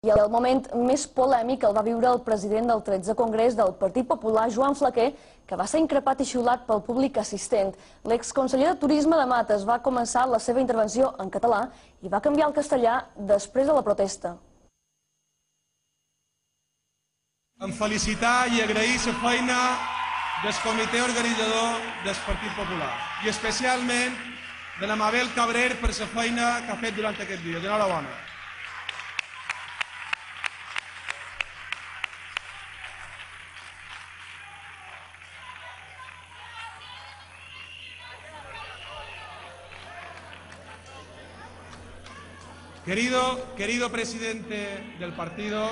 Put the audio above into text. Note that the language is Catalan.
I el moment més polèmic el va viure el president del 13è Congrés del Partit Popular, Joan Flaquer, que va ser increpat i xiulat pel públic assistent. L'exconseller de Turisme de Mates va començar la seva intervenció en català i va canviar al castellà després de la protesta. En felicitar i agrair la feina del comitè organitzador del Partit Popular i especialment de la Mabel Cabrer per la feina que ha fet durant aquest dia. Enhorabona. Querido presidente del partido,